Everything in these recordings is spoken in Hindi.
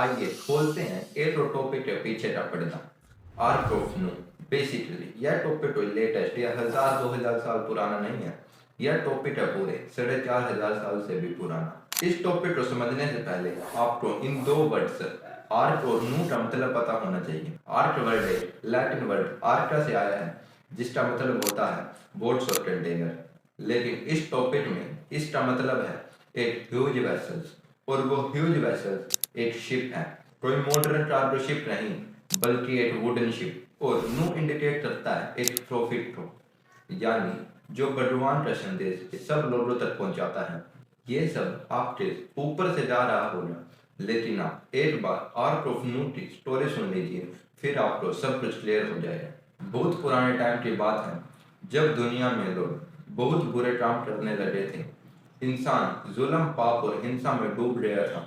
आइए खोलते हैं ए टॉपिक के पीछे का पर्दा। आर्क ऑफ नू। बेसिकली यह टॉपिक कोई लेटेस्ट या 1000-2000 साल पुराना नहीं है। यह टॉपिक है पूरे 4500 साल से भी पुराना। इस टॉपिक को समझने से पहले आपको इन दो वर्ड्स आर्क और नू का मतलब पता होना चाहिए। आर्क वर्ड एक लैटिन वर्ड आर्का से आया है, जिसका मतलब होता है बोट्स और कंटेनर। लेकिन इस टॉपिक में इसका मतलब है एक ह्यूज वेसल्स, और वो ह्यूज वेसल्स एक शिप है। कोई मॉडर्न कार्गो शिप नहीं, बल्कि एक वुडन शिप। और नू इंडिकेट करता है एक प्रॉफिट को, यानी जो भगवान का संदेश सब लोगों तक पहुंचाता है। ये सब आपके ऊपर से जा रहा होगा, लेकिन आप एक बार आर्क ऑफ नू की स्टोरी सुन लीजिए, फिर आपको सब कुछ क्लियर हो जाएगा। बहुत पुराने टाइम की बात है, जब दुनिया में लोग बहुत बुरे काम करने लगे थे। इंसान जुल्म, पाप और हिंसा में डूब गया था।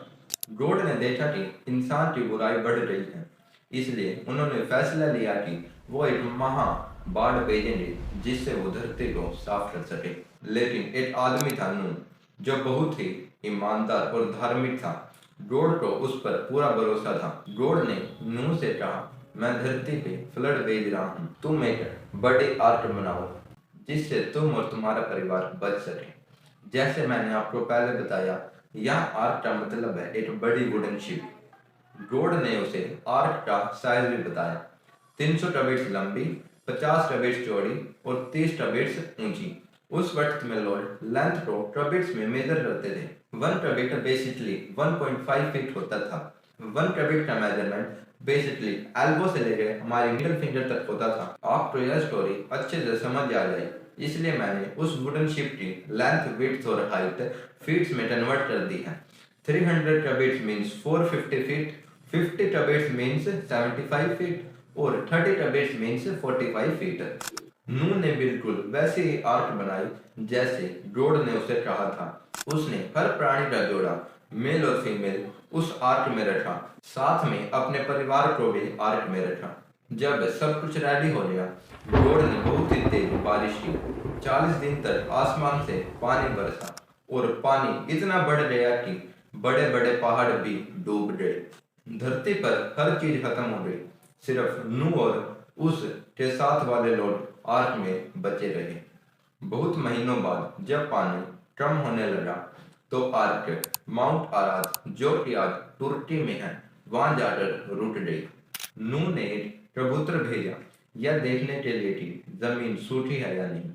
गॉड ने देखा कि इंसान की बुराई बढ़ रही है, इसलिए उन्होंने फैसला लिया कि वो एक महा बाढ़ भेजेंगे, जिससे वो धरती को साफ कर सके। लेकिन एक आदमी था नूह, जो बहुत ही ईमानदार और धार्मिक था। गॉड को उस पर पूरा भरोसा था। गॉड ने नूह से कहा, मैं धरती पे फ्लड भेज रहा हूँ, तुम एक बड़े आर्क बनाओ, जिससे तुम और तुम्हारा परिवार बच सके। जैसे मैंने आपको पहले बताया, यह आर्क का मतलब है एक बड़ी वुडन शिप। गॉड ने उसे आर्क का साइज भी बताया, 300 टबेट्स लंबी, 50 टबेट्स चौड़ी और 30 टबेट्स ऊंची। उस वक्त में लोग लेंथ को टबेट्स में मेजर करते थे। 1 टबेट बेसिकली 1.5 फीट होता था। 1 टबेट का मेजरमेंट बेसिकली एल्बो से लेकर हमारी मिडिल फिंगर तक होता था। आपको यह स्टोरी अच्छे से समझ आ जाए, इसलिए मैंने उस वुडन शिप की लेंथ, विड्थ और हाइट फीट्स में कन्वर्ट कर दी है। 300 टबेट्स मीन्स 450 फीट, 50 टबेट्स मीन्स 75 फीट और 30 टबेट्स मीन्स 45 फीट। नूह ने बिल्कुल वैसे ही आर्क बनाई जैसे गॉड ने उसे कहा था। उसने हर प्राणी का जोड़ा, मेल और फीमेल, उस आर्क में रखा। साथ में अपने परिवार को भी आर्क में रखा। जब सब कुछ रेडी हो गया, गॉड ने बहुत ही तेज बारिश की। 40 दिन तक आसमान से पानी बरसा और पानी इतना बढ़ गया कि बड़े बड़े पहाड़ भी डूब गए। धरती पर हर चीज खत्म हो गई, सिर्फ नूह और उस के साथ वाले लोग आर्क में बचे रहे। बहुत महीनों बाद जब पानी कम होने लगा, तो आर्क माउंट आरात, जो कि आज तुर्की में है, वहां जाकर रुक गई। नूह ने एक कबूतर भेजा, यह देखने के लिए कि जमीन सूखी है या नहीं।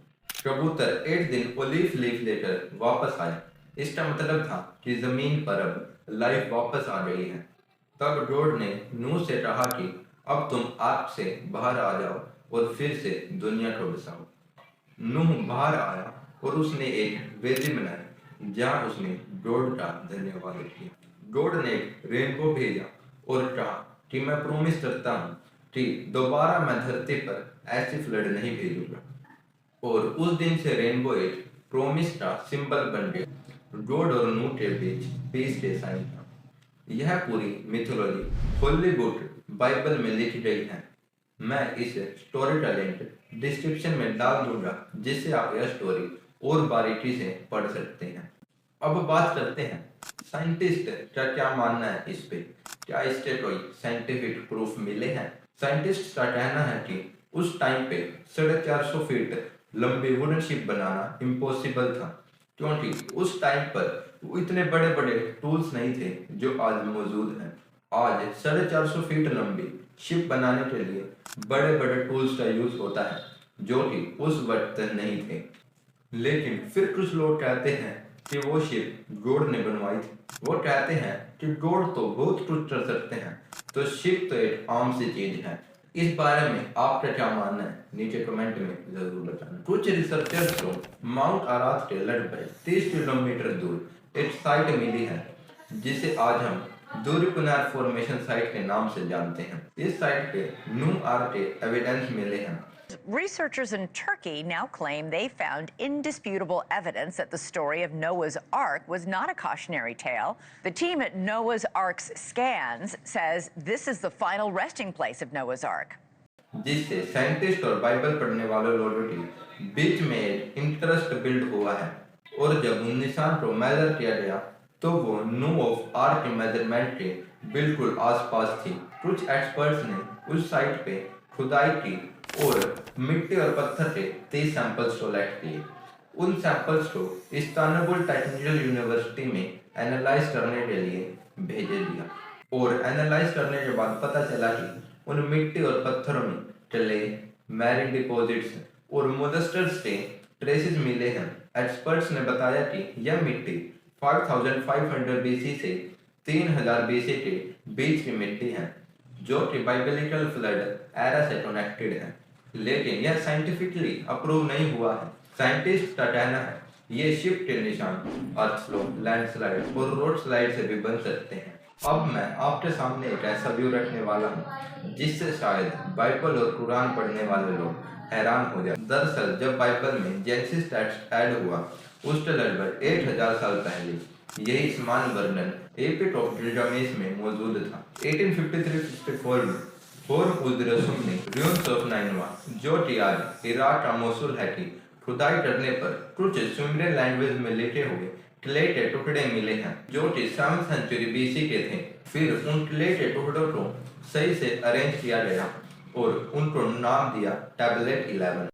कबूतर एक दिन ओलिव लीफ लेकर वापस आया। इसका मतलब था कि जमीन पर अब लाइफ वापस आ गई है। तब गॉड ने नूह से कहा कि अब तुम आर्क से बाहर आ जाओ और फिर से दुनिया को बसाओ। नूह बाहर आया और उसने एक वेदी बनाई, जहां उसने गॉड का धन्यवाद किया। गॉड ने एक रेनबो भेजा और कहा कि मैं प्रॉमिस करता हूँ कि दोबारा मैं धरती पर ऐसी फ्लड नहीं भेजूंगा। और उस दिन से रेनबो एक प्रॉमिस का सिंबल बन गया। गॉड और नूह के बीच पीस के साइन था। यह पूरी मिथोलॉजी होली बुक बाइबल में लिखी गई है। मैं इस स्टोरी का लिंक डिस्क्रिप्शन में डाल दूंगा, जिससे आप यह स्टोरी और बारीकी से पढ़ सकते हैं। अब बात करते हैं साइंटिस्ट का क्या मानना है इस पे। क्या इसके कोई साइंटिफिक प्रूफ मिले हैं? साइंटिस्ट का कहना है कि उस टाइम पे 450 फीट लंबी वुडन शिप बनाना इम्पॉसिबल था, क्योंकि उस टाइम पर इतने बड़े बड़े टूल्स नहीं थे जो आज मौजूद हैं। आज 450 फीट लंबी शिप बनाने के लिए बड़े बड़े टूल्स का यूज होता है, जो कि उस वक्त नहीं थे। लेकिन फिर कुछ लोग कहते हैं कि वो शिप गॉड ने बनवाई थी। वो कहते हैं कि गॉड तो बहुत कुछ कर सकते हैं, तो शिप तो एक आम सी चीज है। इस बारे में आपका क्या मानना है? नीचे कमेंट में जरूर बताना। कुछ रिसर्चर्स को माउंट आरात के लगभग 30 किलोमीटर दूर एक साइट मिली है, जिसे आज हम दूरकुनार फॉर्मेशन साइट के नाम से जानते हैं। इस साइट पे नूह आर्क के एविडेंस मिले हैं। Researchers in Turkey now claim they found indisputable evidence that the story of Noah's Ark was not a cautionary tale. The team at Noah's Ark's Scans says this is the final resting place of Noah's Ark. जिससे साइंटिस्ट और बाइबल पढ़ने वाले लोगों के बीच में एक इंटरेस्ट बिल्ड हुआ है। और जब उन निशान को मेजर किया गया, तो वो नूह ऑफ आर्क के मेजरमेंट के बिल्कुल आसपास थी। कुछ एक्सपर्ट्स ने उस साइट पे खुदाई की और मिट्टी और पत्थर के 30 सैंपल्स कलेक्ट किए। उन सैंपल्स को इस्तांबुल टेक्निकल यूनिवर्सिटी में एनालाइज करने के लिए भेज दिया और एनालाइज करने के बाद पता चला कि उन मिट्टी और पत्थरों में क्ले, मैरिन डिपॉजिट्स और मोलस्कर्स के ट्रेसेस मिले हैं। एक्सपर्ट्स ने बताया कि यह मिट्टी 5500 बीसी से 3000 बीसी के बीच की मिट्टी है, जो कि बाइबलिकल फ्लड एरा से कनेक्टेड है, लेकिन यह साइंटिफिकली अप्रूव नहीं हुआ है। साइंटिस्ट का कहना है ये शिफ्ट के निशान अर्थ फ्लो, लैंडस्लाइड और रोड स्लाइड से भी बन सकते हैं। अब मैं आपके सामने एक ऐसा व्यू रखने वाला हूँ जिससे शायद बाइबल और कुरान पढ़ने वाले लोग हैरान हो जाए। दरअसल जब बाइबल में जेनेसिस टेक्स्ट ऐड हुआ उसके लगभग 8000 साल पहले यही समान वर्णन एपिक ऑफ गिलगामेश में मौजूद था। 1853-54 में होर्मुज़-रसूल ने रुइंस ऑफ नाइनवा, जो कि आज इराक का मोसुल है, की खुदाई करने पर कुछ सुमेरियन लैंग्वेज में लिखे हुए क्ले के टुकड़े मिले हैं, जो कि 7th सेंचुरी बीसी के थे। फिर उन क्ले के टुकड़ों को सही से अरेंज किया गया और उनको नाम दिया टैबलेट 11।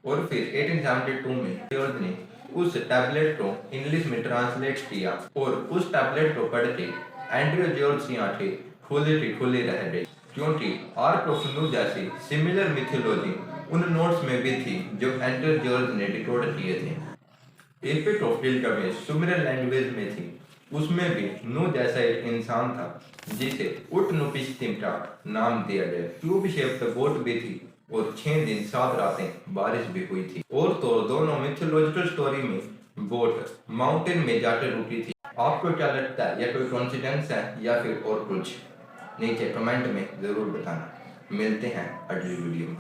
और फिर 1872 में जॉर्ज ने उस टैबलेट को इंग्लिश में ट्रांसलेट किया और उस टैबलेट को पढ़ के एंड्रयू जॉर्ज की आंखें खुली रह गई, क्योंकि आर्क ऑफ नूह जैसी सिमिलर मिथोलॉजी उन नोट्स में भी थी जो एंड्रयू जॉर्ज ने डिकोड किए थे। Epic of Gilgamesh Sumerian language में थी। उसमें भी नूह जैसा एक इंसान था जिसे उटनुपिश्तिम का नाम दिया गया। ट्यूब शेप्ड बोट भी थी और 6 दिन 7 रातें बारिश भी हुई थी। और तो दोनों मिथोलॉजिकल स्टोरी में बोट माउंटेन में जाकर रुकी थी। आपको क्या लगता है, यह कोई कोइंसिडेंस है या फिर और कुछ? नीचे कमेंट में जरूर बताना। मिलते हैं अगली वीडियो में।